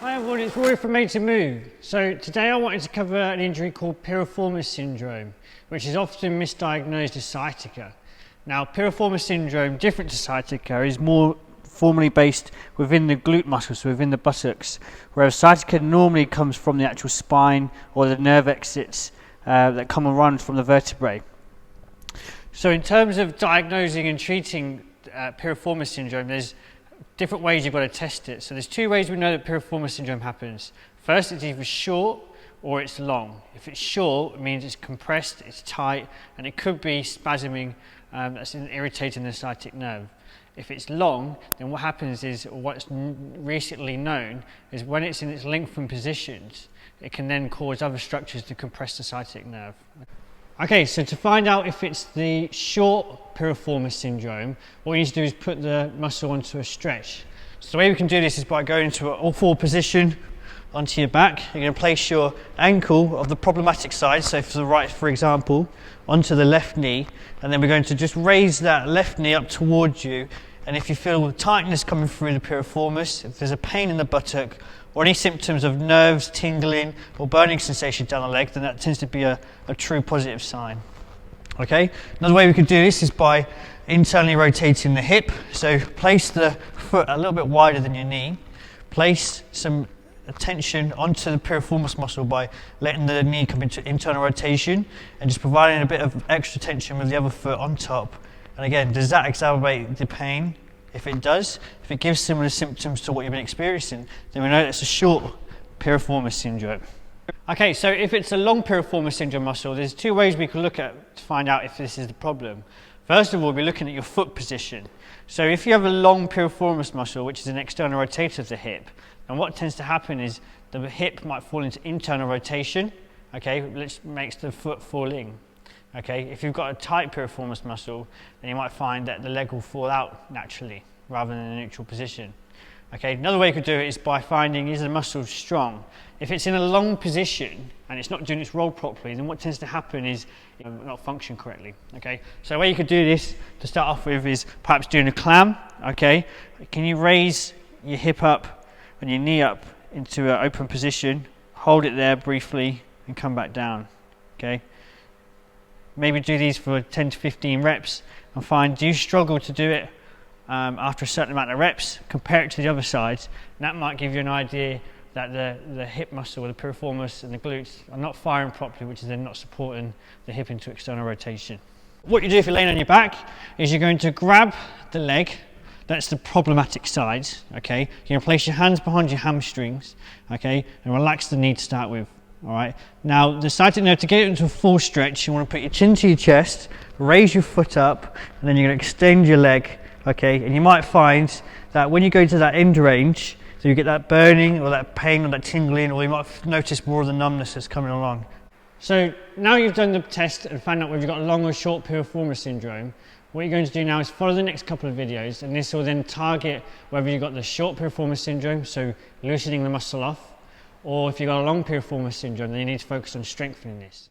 Hi everyone, it's Rory from Made to Move. So today I wanted to cover an injury called Piriformis syndrome, which is often misdiagnosed as sciatica. Now, Piriformis syndrome, different to sciatica, is more formally based within the glute muscles, so within the buttocks, whereas sciatica normally comes from the actual spine or the nerve exits that come and run from the vertebrae. So in terms of diagnosing and treating Piriformis syndrome, there's different ways you've got to test it. So there's two ways we know that Piriformis syndrome happens. First, it's either short or it's long. If it's short, it means it's compressed, it's tight, and it could be spasming, that's irritating the sciatic nerve. If it's long, then what happens is, what's recently known, is when it's in its lengthened positions, it can then cause other structures to compress the sciatic nerve. Okay, so to find out if it's the short Piriformis syndrome, what you need to do is put the muscle onto a stretch. So the way we can do this is by going into an all-four position onto your back. You're going to place your ankle of the problematic side, so for the right, for example, onto the left knee, and then we're going to just raise that left knee up towards you. And if you feel tightness coming through the piriformis, if there's a pain in the buttock, or any symptoms of nerves, tingling, or burning sensation down the leg, then that tends to be a true positive sign. Okay? Another way we could do this is by internally rotating the hip. So place the foot a little bit wider than your knee. Place some tension onto the piriformis muscle by letting the knee come into internal rotation and just providing a bit of extra tension with the other foot on top. And again, does that exacerbate the pain? If it does, if it gives similar symptoms to what you've been experiencing, then we know it's a short Piriformis syndrome. Okay, so if it's a long Piriformis syndrome muscle, there's two ways we can look at to find out if this is the problem. First of all, we're looking at your foot position. So if you have a long Piriformis muscle, which is an external rotator of the hip, then what tends to happen is the hip might fall into internal rotation, okay, which makes the foot fall in. Okay, if you've got a tight piriformis muscle, then you might find that the leg will fall out naturally rather than in a neutral position. Okay, another way you could do it is by finding, is the muscle strong? If it's in a long position and it's not doing its role properly, then what tends to happen is it will not function correctly. Okay, so the way you could do this to start off with is perhaps doing a clam. Okay, can you raise your hip up and your knee up into an open position, hold it there briefly and come back down. Okay. Maybe do these for 10 to 15 reps and find, do you struggle to do it after a certain amount of reps? Compare it to the other side, and that might give you an idea that the hip muscle, the piriformis and the glutes are not firing properly, which is then not supporting the hip into external rotation. What you do if you're laying on your back is you're going to grab the leg, that's the problematic side, okay? You're going to place your hands behind your hamstrings, okay, and relax the knee to start with. All right. Now, the sciatic nerve, to get it into a full stretch, you want to put your chin to your chest, raise your foot up, and then you're going to extend your leg. Okay. And you might find that when you go to that end range, so you get that burning or that pain or that tingling, or you might notice more of the numbness that's coming along. So now you've done the test and found out whether you've got a long or short Piriformis syndrome, what you're going to do now is follow the next couple of videos, and this will then target whether you've got the short Piriformis syndrome, so loosening the muscle off, or if you've got a long Piriformis syndrome, then you need to focus on strengthening this.